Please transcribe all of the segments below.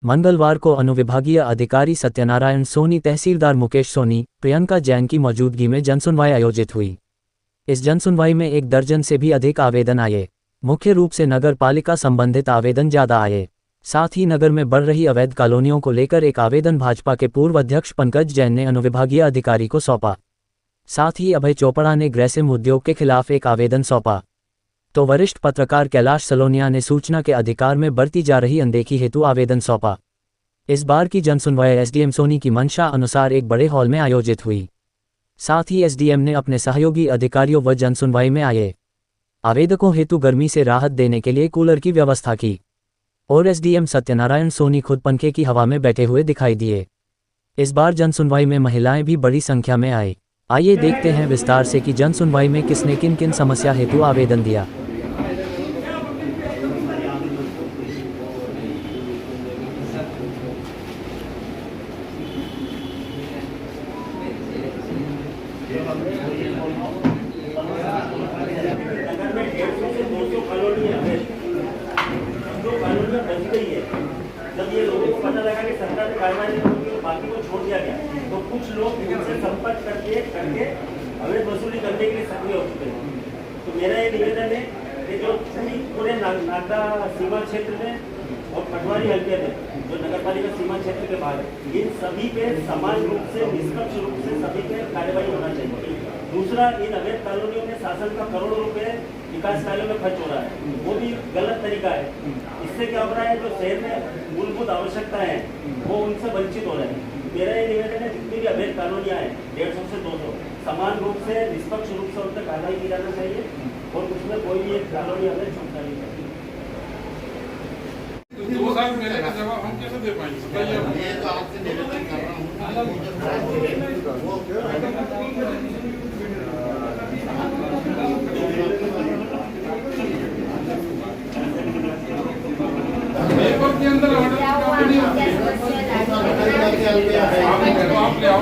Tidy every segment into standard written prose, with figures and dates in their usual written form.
मंगलवार को अनुविभागीय अधिकारी सत्यनारायण सोनी, तहसीलदार मुकेश सोनी, प्रियंका जैन की मौजूदगी में जनसुनवाई आयोजित हुई। इस जनसुनवाई में 1 दर्जन से भी अधिक आवेदन आए। मुख्य रूप से नगर पालिका संबंधित आवेदन ज़्यादा आए। साथ ही नगर में बढ़ रही अवैध कॉलोनियों को लेकर एक आवेदन भाजपा के पूर्व अध्यक्ष पंकज जैन ने अनुविभागीय अधिकारी को सौंपा। साथ ही अभय चोपड़ा ने ग्रेसिम उद्योग के खिलाफ एक आवेदन सौंपा। तो वरिष्ठ पत्रकार कैलाश सलोनिया ने सूचना के अधिकार में बरती जा रही अनदेखी हेतु आवेदन सौंपा। इस बार की जनसुनवाई एसडीएम सोनी की मंशा अनुसार एक बड़े हॉल में आयोजित हुई। साथ ही एसडीएम ने अपने सहयोगी अधिकारियों व जनसुनवाई में आए आवेदकों हेतु गर्मी से राहत देने के लिए कूलर की व्यवस्था की। और एसडीएम सत्यनारायण सोनी खुद पंखे की हवा में बैठे हुए दिखाई दिए। इस बार जनसुनवाई में महिलाएं भी बड़ी संख्या में आई। आइए देखते हैं विस्तार से कि जनसुनवाई में किसने किन किन समस्या हेतु आवेदन दिया। जब ये लोगों को पता लगा कि सरकार ने कार्रवाई नहीं होगी और बाकी को छोड़ दिया गया, तो कुछ लोग उनसे संपर्क करके अवैध वसूली करने के लिए सक्रिय हो चुके हैं। तो मेरा ये निवेदन है कि जो पूरे नागदा सीमा क्षेत्र में और पटवारी हल्के में जो नगर पालिका सीमा क्षेत्र के बाहर है, इन सभी पे समान रूप से निष्पक्ष रूप से सभी पे कार्रवाई होना चाहिए। दूसरा, इन अवैध कॉलोनियों में शासन का करोड़ों रुपए विकास कार्यों में खर्च हो रहा है, वो भी गलत तरीका है। इससे क्या हो रहा है, जो शहर में मूलभूत आवश्यकताएं हैं वो उनसे वंचित हो रहे हैं। मेरा ये निवेदन है, जितनी भी अवैध कॉलोनियां हैं 150 से 200 समान रूप से निष्पक्ष रूप से उन पर कार्रवाई की जाना चाहिए और उसमें कोई भी एक कॉलोनी अवैध छूटना नहीं चाहिए। 2 साल पहले का जवाब हम कैसे दे पाएंगे? ये तो आपसे निवेदन कर रहा हूँ। के अंदर ऑर्डर आप ले आओ।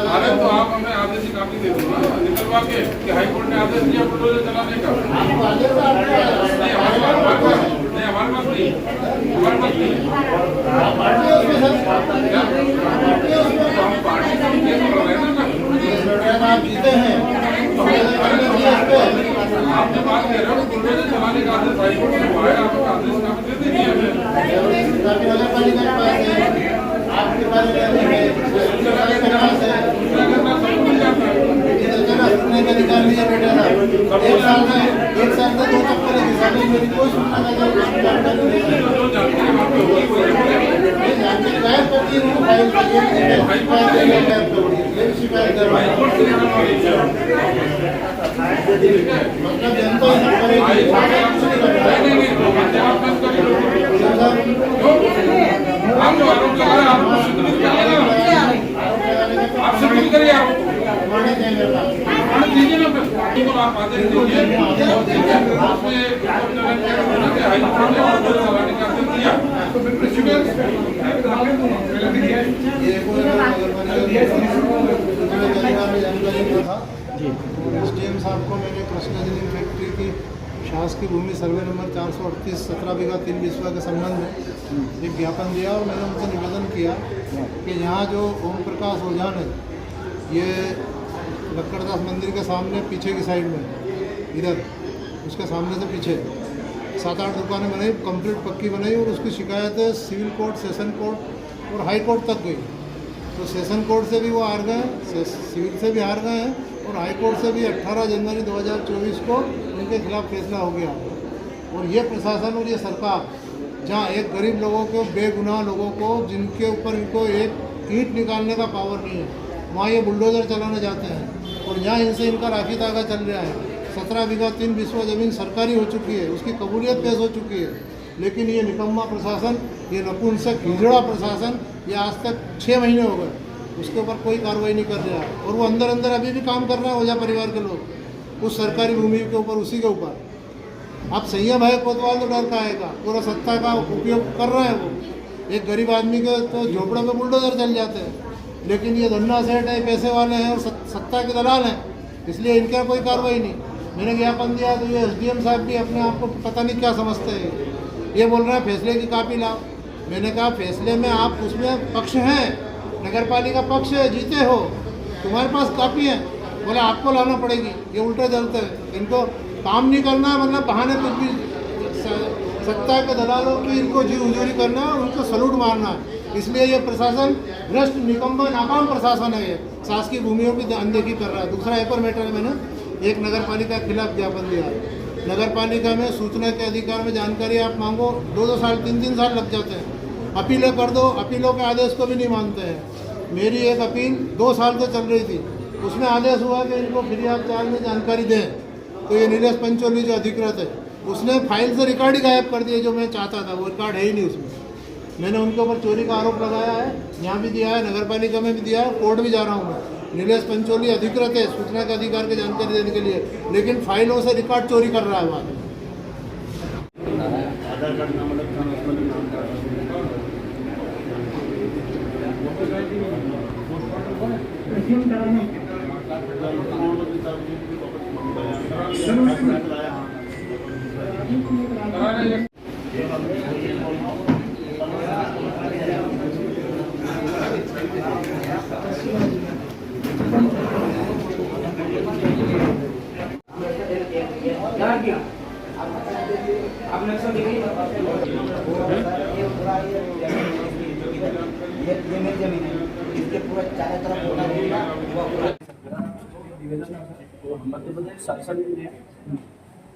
अरे तो आप हमें आदेश की कॉपी दे दो ना, निकलवा के कि हाईकोर्ट ने आदेश दिया बुलडोजर चलाने का। नहीं हमारे पास नहीं, हमारे पास नहीं। तो हम पार्टी से केस कर रहे हैं ना, आपने बात कर रहे हो बुलडोजर चलाने का आदेश हाईकोर्ट ने हुआ है, आपको आदेश कॉपी दे दीजिए हमें। आपके पास सुनने का अधिकार नहीं है बेटा। 1 साल में 2 चक्कर है, मेरी कोई सुनना आप आदेश दीजिए एसडीएम साहब को मैंने कृष्णा जिलिंग फैक्ट्री की शासकीय भूमि सर्वे नंबर 438 17 बीघा 3 बिस्वा के संबंध में एक ज्ञापन दिया और मैंने उनसे निवेदन किया कि यहाँ जो ओम प्रकाश ओझान है, ये लक्कड़दास मंदिर के सामने पीछे की साइड में इधर उसके सामने से पीछे 7-8 दुकानें बनाई, कंप्लीट पक्की बनाई और उसकी शिकायतें सिविल कोर्ट, सेशन कोर्ट और हाई कोर्ट तक गई। तो सेशन कोर्ट से भी वो हार गए, सिविल से भी हार गए हैं और हाई कोर्ट से भी 18 जनवरी 2024 को उनके खिलाफ फैसला हो गया। और ये प्रशासन और ये सरकार जहाँ एक गरीब लोगों को, बेगुनाह लोगों को, जिनके ऊपर इनको एक ईंट निकालने का पावर नहीं है, वहाँ ये बुलडोजर चलाना चाहते हैं। और यहाँ इनसे इनका राखी तागा चल रहा है। 17 बीघा 3 बिस्वा ज़मीन सरकारी हो चुकी है, उसकी कबूलियत पेश हो चुकी है, लेकिन ये निकम्मा प्रशासन, ये नपुंसक हिजड़ा प्रशासन, ये आज तक 6 महीने हो गए, उसके ऊपर कोई कार्रवाई नहीं कर रहा है। और वो अंदर अभी भी काम कर रहा है ओझा परिवार के लोग उस सरकारी भूमि के ऊपर, उसी के ऊपर। अब संयम है कोतवाल तो डर का आएगा, पूरा सत्ता का उपयोग कर रहे हैं वो। एक गरीब आदमी के तो झोपड़ों में बुलडोजर चल जाते हैं, लेकिन ये धन्ना सेठ है, पैसे वाले हैं और सत्ता के दलाल हैं, इसलिए इनका कोई कार्रवाई नहीं। मैंने ज्ञापन दिया तो ये SDM साहब भी अपने आप को पता नहीं क्या समझते हैं, ये बोल रहे हैं फैसले की कापी लाओ। मैंने कहा फैसले में आप उसमें पक्ष हैं, नगर पालिका पक्ष है, जीते हो, तुम्हारे पास कापी है, बोले आपको लाना पड़ेगी। ये उल्टे चलते हैं, इनको काम नहीं करना है, मतलब बहाने कुछ भी सत्ता के दलालों की इनको जी हुजूरी करना है, उनको सलूट मारना है। इसलिए ये प्रशासन भ्रष्ट निकम्मा नाकाम प्रशासन है, ये शासकीय भूमियों की अनदेखी कर रहा है। दूसरा एक और मैटर है, मैंने एक नगर पालिका के खिलाफ ज्ञापन दिया है। नगर पालिका में सूचना के अधिकार में जानकारी आप मांगो, 2-2 साल 3-3 साल लग जाते हैं। अपीलें कर दो, अपीलों के आदेश को भी नहीं मानते हैं। मेरी एक अपील 2 साल से चल रही थी, उसमें आदेश हुआ कि इनको फ्री ऑफ चार्ज में जानकारी दें, तो ये नीलेश पंचोली जो अधिकृत है उसने फाइल से रिकॉर्ड ही गायब कर दिए, जो मैं चाहता था वो रिकॉर्ड है ही नहीं उसमें। मैंने उनके ऊपर चोरी का आरोप लगाया है, यहाँ भी दिया है, नगर पालिका में भी दिया है, कोर्ट भी जा रहा हूँ मैं। नीलेश पंचोली अधिकृत है सूचना के अधिकार की जानकारी देने के लिए, लेकिन फाइलों से रिकॉर्ड चोरी कर रहा है वहाँ। आधार कार्ड नाम अलग था, उसमें नाम था। ये मेरी जमीन है, इसके पूरा चारों तरफ होना होगा वो पूरा निवेदन तो मध्य प्रदेश शासन ने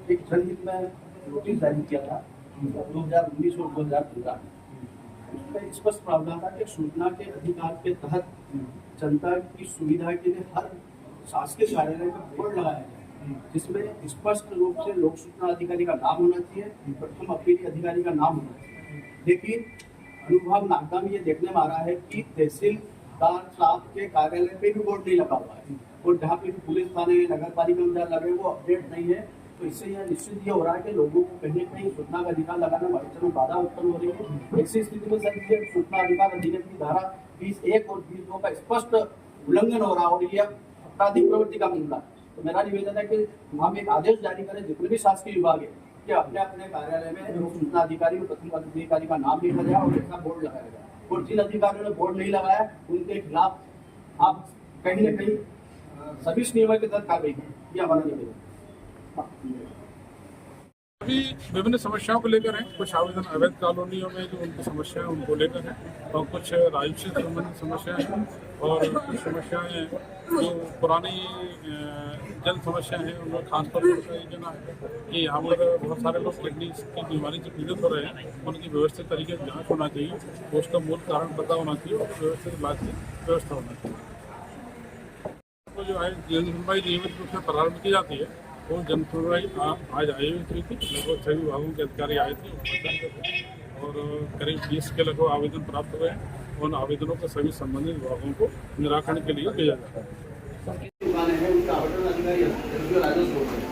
एक जनहित में नोटिस जारी किया था 2019 और 2015। उसमें स्पष्ट प्रावधान था कि सूचना के अधिकार के तहत जनता की सुविधा के लिए हर शासकीय कार्यालय में बोर्ड लगाया गया, जिसमें स्पष्ट रूप से लोक सूचना अधिकारी का नाम होना चाहिए, प्रथम अपीली अधिकारी का नाम होना चाहिए। लेकिन अनुभव नागदा में ये देखने में आ रहा है कि तहसीलदार साहब के कार्यालय पे भी बोर्ड नहीं लगा हुआ है, और जहाँ पे भी पुलिस थाने नगर पालिका में लगे वो अपडेट नहीं है। तो इससे यह निश्चित ये हो रहा है कि लोगों को कहीं न कहीं सूचना का अधिकार लगाने में भविष्य में बाधा उत्पन्न हो रही है। ऐसी स्थिति में सर ये सूचना अधिकार अधिनियम की धारा 20(1) और 20(2) का स्पष्ट उल्लंघन हो रहा है, और ये आपराधिक प्रवृत्ति का मामला है। तो मेरा निवेदन है कि हम एक आदेश जारी करें जितने भी शासकीय विभाग है कि अपने अपने कार्यालय में लोक सूचना अधिकारी और प्रथम अधिकारी का नाम लिखा जाए और इसका बोर्ड लगाया जाए, और जिन अधिकारियों ने बोर्ड नहीं लगाया उनके खिलाफ आप कहीं न कहीं सभी नियमों के तहत कार्रवाई करें, ये हमारा निवेदन। अभी विभिन्न समस्याओं को लेकर है, कुछ आवेदन अवैध कॉलोनियों में जो उनकी समस्याएं उनको लेकर है, और कुछ राजस्व से संबंधित समस्याएं हैं, और कुछ समस्याएं जो पुरानी जल समस्याएं हैं उनमें खासतौर पर ये कहना है कि यहाँ पर बहुत सारे लोग किडनी की बीमारी से पीड़ित हो रहे हैं, उनकी व्यवस्थित तरीके से जाँच होना चाहिए, तो उसका मूल कारण पता होना चाहिए और व्यवस्थित इलाज की व्यवस्था होना चाहिए। तो जो है जन सुनवाई नियमित रूप से प्रारंभ की जाती है, वो जन सुनवाई आज आयोजित हुई थी। लगभग सभी विभागों के अधिकारी आए थे और करीब 20 के लगभग आवेदन प्राप्त हुए हैं। उन आवेदनों को सभी संबंधित विभागों को निराकरण के लिए भेजा जाता है। दुकानें हैं उनका आवंटन अधिकारी राजस्व होता है,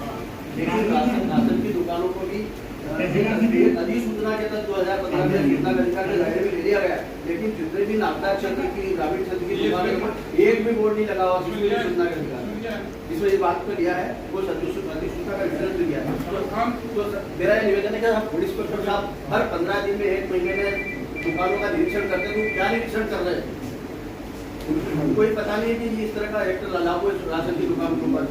लेकिन राशन की दुकानों को भी अधिसूचना के तहत 2015 में सूचना के अधिकार के दायरे में ले लिया गया, लेकिन जितने भी नागदा क्षेत्र की ग्रामीण क्षेत्र की दुकानों पर एक भी बोर्ड नहीं लगा हुआ सूचना के अधिकार। इसमें ये बात को लिया है वो अधिसूचना का वितरण भी किया है। तो मेरा ये निवेदन है कि हम पुलिस इंस्पेक्टर साहब हर 15 दिन में 1 महीने में दुकानों का निरीक्षण करते हैं, तो क्या निरीक्षण कर रहे हैं उनको ही पता नहीं है कि इस तरह का एक्ट लागू है राशन की दुकान के ऊपर।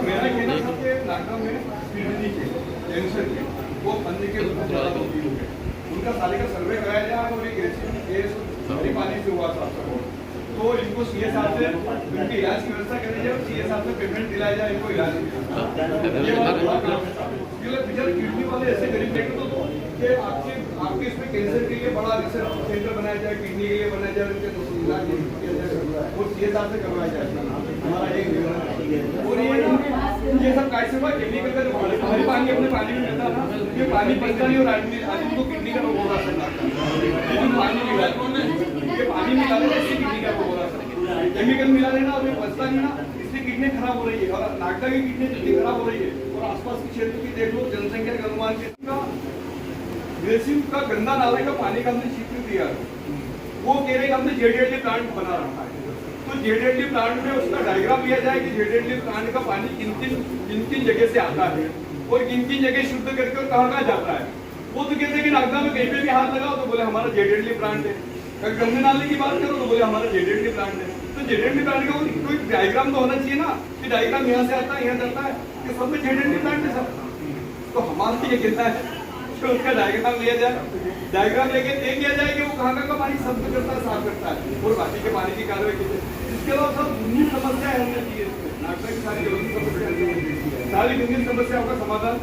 मेरा कहना था कि लॉकडाउन में पीडीडी के टेंशन के वो बंदे के ज़्यादा गंभीर हो गए, उनका साले का सर्वे कराया जाए और एक ऐसी पानी से हुआ था। तो तो इनको सीए साहब से उनके इलाज की व्यवस्था करनी जाए, सीए साहब से पेमेंट दिलाया जाए इनको इलाज के लिए। ये बहुत बड़ा काम है। बेचारे किडनी वाले ऐसे गरीब देखते तो कि आपके इसमें कैंसर के लिए बड़ा रिसर्च सेंटर बनाया जाए, किडनी के लिए बनाया जाए, उनके इलाज किया जाए, वो सीए साहब से करवाया जाए। हमारा एक और ये सब कैसे हुआ, केमिकल का जो हमारे पानी अपने पानी में मिलता था, ये पानी पचता नहीं और आदमी को किडनी का रोग हो रहा है। पानी मिला ये पानी मिला रहे इससे किडनी का रोग हो रहा है, केमिकल मिला रहे ना और ये पचता नहीं ना, इसलिए किडनी खराब हो रही है और नागदा की किडनी जल्दी खराब हो रही है। और आसपास के क्षेत्र की देख लो, जनसंख्या के अनुमान के ग्रेसिव का गंदा नाले का पानी का हमने स्वीकृत दिया, वो कह रहे हमने जेडीएलडी प्लांट बना रखा है। तो जेडीएलडी प्लांट में उसका डायग्राम लिया जाए कि जेडीएलडी प्लांट का पानी किन किन जगह से आता है और किन जगह शुद्ध करके और कहाँ जाता है। वो तो कहते हैं कि नागदा में कहीं पे भी हाथ लगाओ तो बोले हमारा जेडीएलडी प्लांट है, अगर गंदे नाले की बात करो तो बोले हमारा जेडीएलडी प्लांट है। तो जेडीएलडी प्लांट का कोई डायग्राम तो होना चाहिए ना कि डायग्राम यहाँ से आता है यहाँ जाता है, कि सब में जेडीएलडी प्लांट है सब। तो हमारा ये कहना है कि उसका डायग्राम लिया जाए, डायग्राम लेके दे दिया जाए कि वो कहाँ का पानी शुद्ध करता है, साफ करता है और बाकी के पानी की कार्रवाई की जाए। इसके अलावा सब गंभीर समस्या है, हमने की है इसमें नागदा की सारी गंभीर समस्या का समाधान